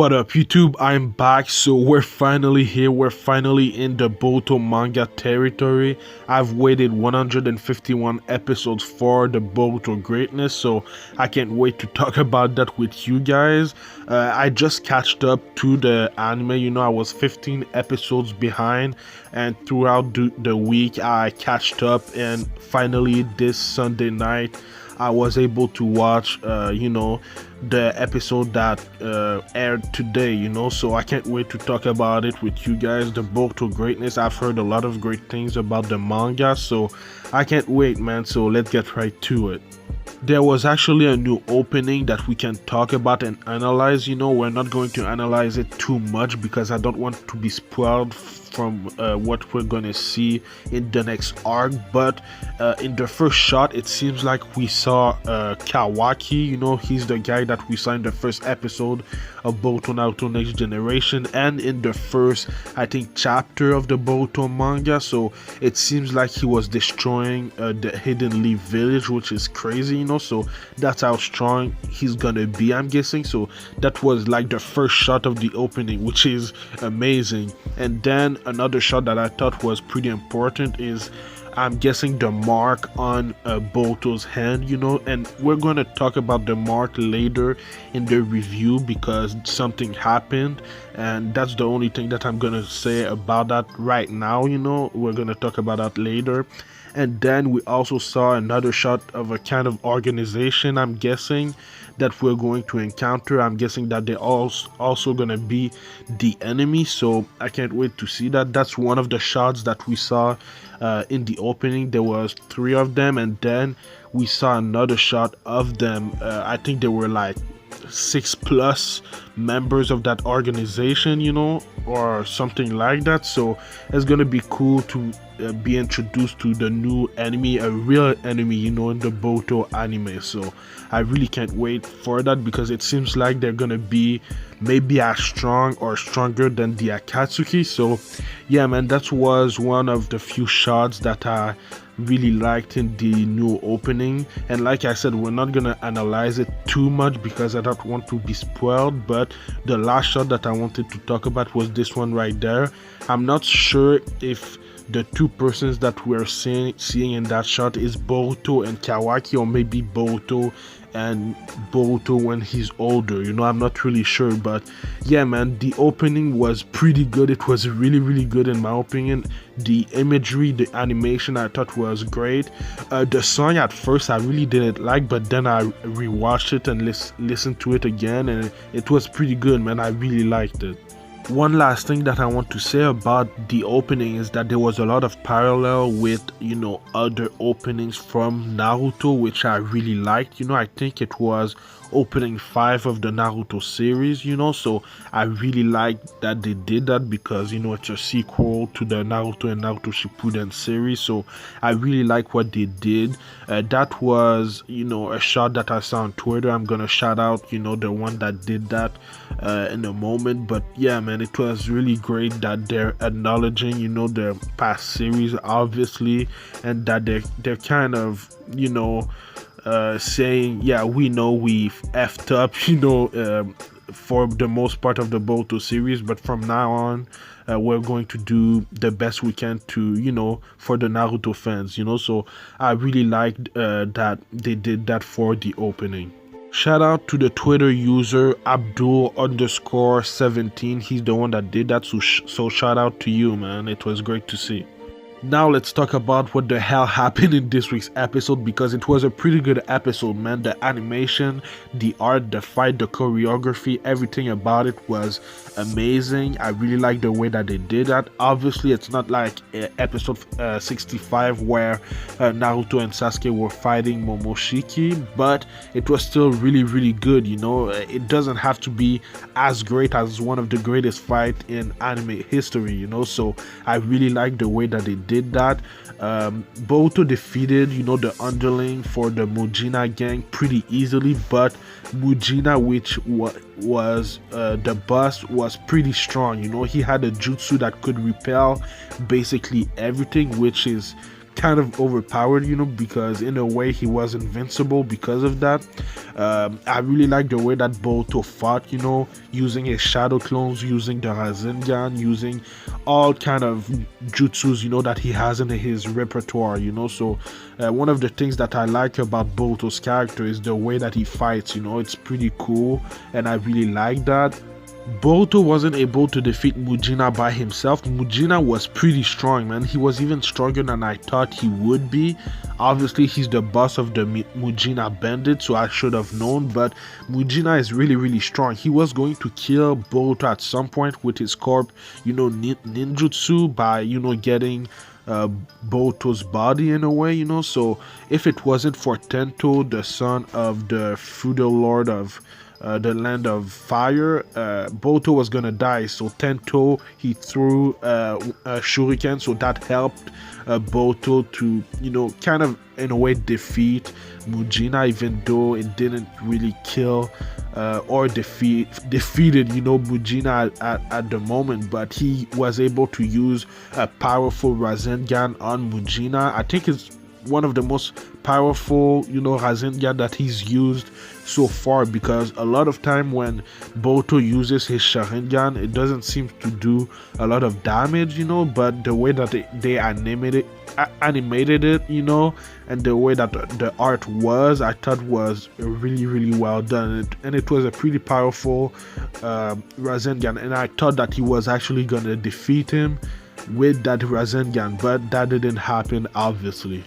What up YouTube, I'm back. So we're finally here, we're finally in the Boruto manga territory. I've waited 151 episodes for the Boruto greatness, so I can't wait to talk about that with you guys. I just catched up to the anime, I was 15 episodes behind, and throughout the week I catched up, and finally this Sunday night I was able to watch, the episode that aired today, so I can't wait to talk about it with you guys. The Boruto greatness, I've heard a lot of great things about the manga, so I can't wait, man. So let's get right to it. There was actually a new opening that we can talk about and analyze. We're not going to analyze it too much because I don't want to be spoiled from what we're gonna see in the next arc, but in the first shot it seems like we saw Kawaki. He's the guy that we saw in the first episode of Boruto Naruto Next Generation and in the first, I think, chapter of the Boruto manga. So it seems like he was destroying the Hidden Leaf village, which is crazy, so that's how strong he's gonna be, I'm guessing. So that was like the first shot of the opening, which is amazing. And then another shot that I thought was pretty important is, I'm guessing, the mark on Boruto's hand, and we're going to talk about the mark later in the review because something happened, and that's the only thing that I'm going to say about that right now. We're going to talk about that later. And then we also saw another shot of a kind of organization, I'm guessing, that we're going to encounter. I'm guessing that they're also gonna be the enemy, so I can't wait to see that. That's one of the shots that we saw in the opening. There was 3 of them, and then we saw another shot of them. I think there were like 6+ members of that organization, or something like that. So it's gonna be cool to be introduced to the new enemy, a real enemy, in the Boruto anime. So I really can't wait for that because it seems like they're gonna be maybe as strong or stronger than the Akatsuki. So yeah, man, that was one of the few shots that I really liked in the new opening. And like I said, we're not gonna analyze it too much because I don't want to be spoiled, but the last shot that I wanted to talk about was this one right there. I'm not sure if the 2 persons that we're seeing in that shot is Boruto and Kawaki, or maybe Boruto and Boruto when he's older. I'm not really sure, but yeah, man, the opening was pretty good. It was really good in my opinion. The imagery, the animation, I thought was great. The song at first I really didn't like, but then I rewatched it and listened to it again, and it was pretty good, man. I really liked it. One last thing that I want to say about the opening is that there was a lot of parallel with, other openings from Naruto, which I really liked. I think it was opening 5 of the Naruto series, so I really liked that they did that because, it's a sequel to the Naruto and Naruto Shippuden series. So I really like what they did. That was, a shot that I saw on Twitter. I'm gonna shout out, the one that did that in a moment. But yeah, man, it was really great that they're acknowledging, the past series, obviously, and that they're kind of, saying, yeah, we know we've effed up, for the most part of the Boruto series, but from now on, we're going to do the best we can to, for the Naruto fans, so I really liked that they did that for the opening. Shout out to the Twitter user Abdul_17. He's the one that did that, so shout out to you, man. It was great to see. Now let's talk about what the hell happened in this week's episode, because it was a pretty good episode, man. The animation, the art, the fight, the choreography, everything about it was amazing. I really like the way that they did that. Obviously, it's not like episode 65 where Naruto and Sasuke were fighting Momoshiki, but it was still really good. It doesn't have to be as great as one of the greatest fights in anime history, so I really like the way that they did that. Boruto defeated, the underling for the Mujina gang pretty easily, but Mujina, which was the boss, was pretty strong. He had a jutsu that could repel basically everything, which is kind of overpowered, because in a way he was invincible because of that. I really like the way that Boruto fought, using his shadow clones, using the Rasengan, using all kind of jutsus, that he has in his repertoire, So one of the things that I like about Boruto's character is the way that he fights, it's pretty cool, and I really like that. Boruto wasn't able to defeat Mujina by himself. Mujina was pretty strong, man. He was even stronger than I thought he would be. Obviously, he's the boss of the Mujina bandit, so I should have known, but Mujina is really, really strong. He was going to kill Boruto at some point with his corp, ninjutsu by, getting Boruto's body in a way, So if it wasn't for Tento, the son of the feudal lord of the land of fire, Boruto was gonna die. So Tento, he threw a shuriken, so that helped Boruto to, kind of in a way defeat Mujina, even though it didn't really kill or defeated, Mujina at the moment, but he was able to use a powerful Rasengan on Mujina. I think it's one of the most powerful, Rasengan that he's used so far, because a lot of time when Boruto uses his Sharingan, it doesn't seem to do a lot of damage, but the way that they animated it, and the way that the art was, I thought was really, really well done, and it was a pretty powerful Rasengan, and I thought that he was actually gonna defeat him with that Rasengan, but that didn't happen, obviously.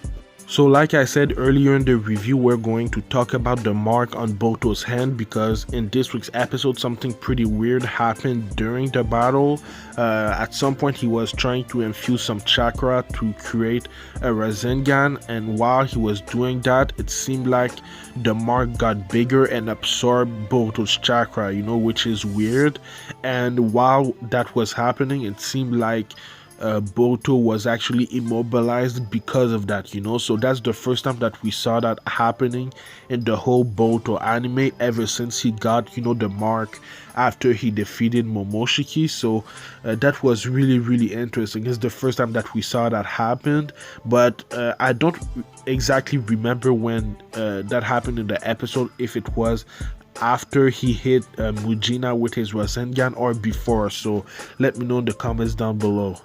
So like I said earlier in the review, we're going to talk about the mark on Boruto's hand, because in this week's episode something pretty weird happened during the battle. At some point he was trying to infuse some chakra to create a Rasengan, and while he was doing that, it seemed like the mark got bigger and absorbed Boruto's chakra, which is weird. And while that was happening, it seemed like Boruto was actually immobilized because of that, So that's the first time that we saw that happening in the whole Boruto anime ever since he got, the mark after he defeated Momoshiki. So that was really, really interesting. It's the first time that we saw that happened, but I don't exactly remember when that happened in the episode, if it was after he hit Mujina with his Rasengan or before. So let me know in the comments down below.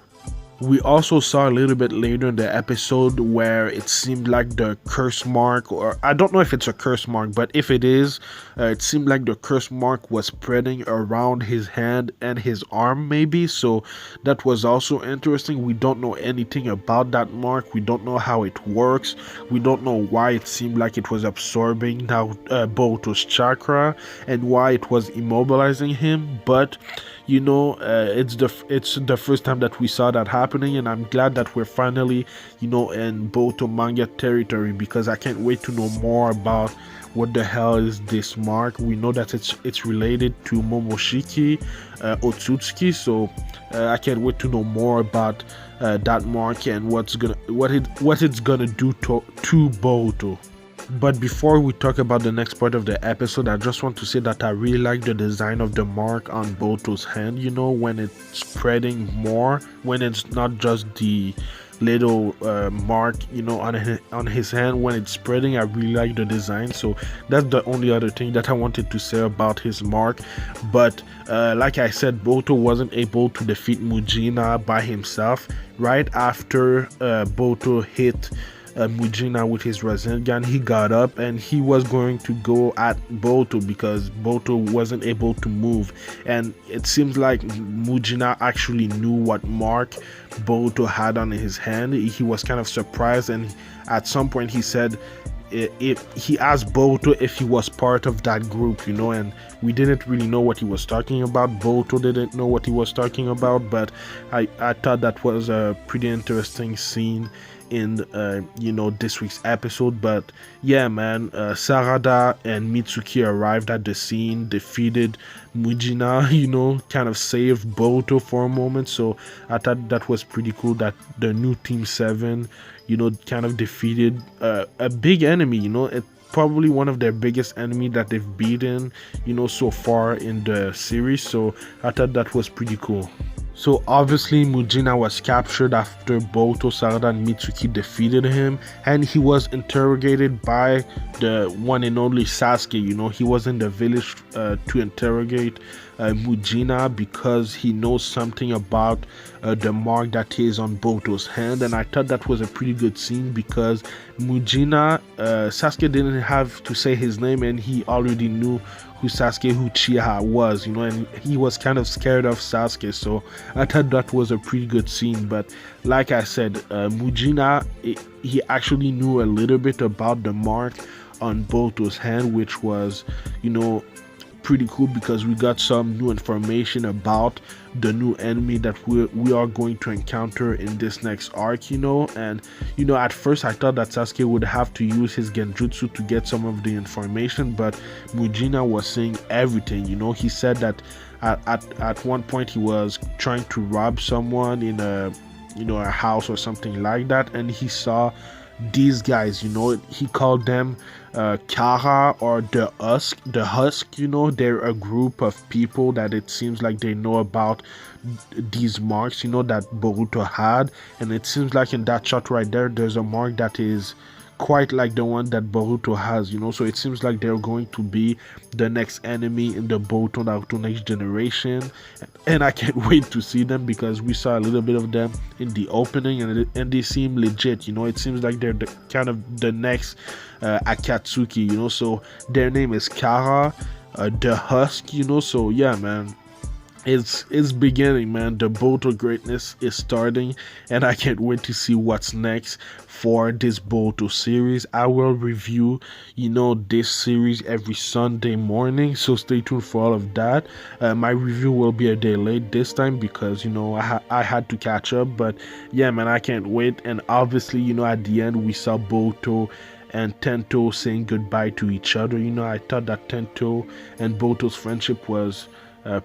We also saw a little bit later in the episode where it seemed like the curse mark, or I don't know if it's a curse mark, but if it is, it seemed like the curse mark was spreading around his hand and his arm maybe. So that was also interesting. We don't know anything about that mark. We don't know how it works. We don't know why it seemed like it was absorbing now Boruto's chakra, and why it was immobilizing him. But it's the first time that we saw that happening, and I'm glad that we're finally, in Boruto manga territory, because I can't wait to know more about what the hell is this mark. We know that it's related to Momoshiki Otsutsuki, so I can't wait to know more about that mark and what it's gonna do to Boruto. But before we talk about the next part of the episode, I just want to say that I really like the design of the mark on Boruto's hand, when it's spreading more, when it's not just the little mark, on his hand. When it's spreading, I really like the design. So that's the only other thing that I wanted to say about his mark. But like I said, Boruto wasn't able to defeat Mujina by himself. Right after Boruto hit Mujina with his Rasengan, he got up and he was going to go at Boruto because Boruto wasn't able to move, and it seems like Mujina actually knew what mark Boruto had on his hand. He was kind of surprised, and at some point he said he asked Boruto if he was part of that group, and we didn't really know what he was talking about. Boruto didn't know what he was talking about, but I thought that was a pretty interesting scene in this week's episode. But yeah, man, Sarada and Mitsuki arrived at the scene, defeated Mujina, kind of saved Boruto for a moment. So I thought that was pretty cool that the new Team 7 kind of defeated a big enemy. It probably one of their biggest enemy that they've beaten so far in the series. So I thought that was pretty cool. So obviously Mujina was captured after Boruto, Sarada, and Mitsuki defeated him, and he was interrogated by the one and only Sasuke. He was in the village to interrogate Mujina because he knows something about the mark that is on Boruto's hand, and I thought that was a pretty good scene because Mujina, Sasuke didn't have to say his name, and he already knew who Uchiha was, and he was kind of scared of Sasuke, so I thought that was a pretty good scene. But like I said, Mujina, he actually knew a little bit about the mark on Boruto's hand, which was, pretty cool because we got some new information about the new enemy that we are going to encounter in this next arc, and at first I thought that Sasuke would have to use his genjutsu to get some of the information, but Mujina was saying everything. He said that at one point he was trying to rob someone in a house or something like that, and he saw these guys, he called them Kara or the Husk, they're a group of people that it seems like they know about these marks, that Boruto had, and it seems like in that shot right there's a mark that is quite like the one that Boruto has, so it seems like they're going to be the next enemy in the Boruto Naruto Next Generation, and I can't wait to see them because we saw a little bit of them in the opening, and they seem legit. It seems like they're kind of the next Akatsuki, so their name is Kara, the Husk, so yeah, man. It's beginning, man. The Boruto greatness is starting, and I can't wait to see what's next for this Boruto series. I will review, this series every Sunday morning, so stay tuned for all of that. My review will be a day late this time because I had to catch up, but yeah, man, I can't wait. And obviously, at the end we saw Boruto and Tento saying goodbye to each other. I thought that Tento and Boruto's friendship was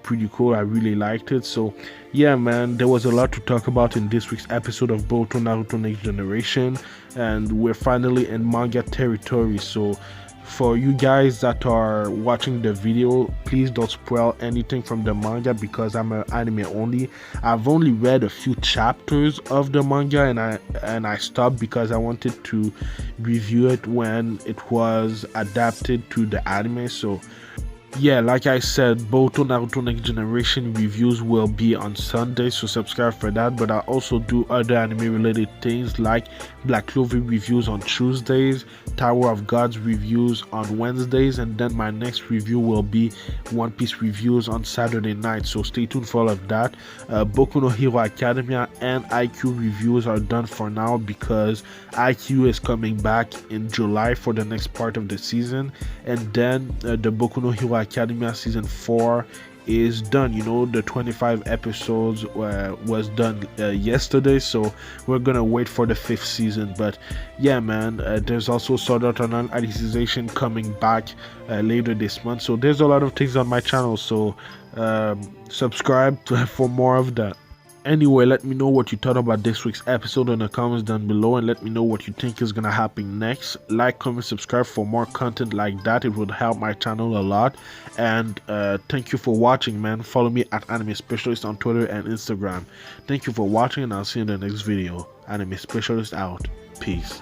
pretty cool. I really liked it. So yeah, man, there was a lot to talk about in this week's episode of Boruto Naruto Next Generation, and we're finally in manga territory. So for you guys that are watching the video, please don't spoil anything from the manga because I'm an anime only. I've only read a few chapters of the manga, and I stopped because I wanted to review it when it was adapted to the anime. So yeah, like I said, Boruto Naruto Next Generation reviews will be on Sunday, so subscribe for that. But I also do other anime related things like Black Clover reviews on Tuesdays, Tower of Gods reviews on Wednesdays, and then my next review will be One Piece reviews on Saturday night, so stay tuned for all of that. Boku no Hero Academia and IQ reviews are done for now because IQ is coming back in July for the next part of the season, and then the Boku no Hero Academia season 4 is done. The 25 episodes was done yesterday, so we're gonna wait for the 5th season. But yeah, man, there's also Sword Art Online Alicization coming back later this month, so there's a lot of things on my channel, so subscribe for more of that. Anyway, let me know what you thought about this week's episode in the comments down below, and let me know what you think is gonna happen next. Like, comment, subscribe for more content like that. It would help my channel a lot. And thank you for watching, man. Follow me at Anime Specialist on Twitter and Instagram. Thank you for watching, and I'll see you in the next video. Anime Specialist out. Peace.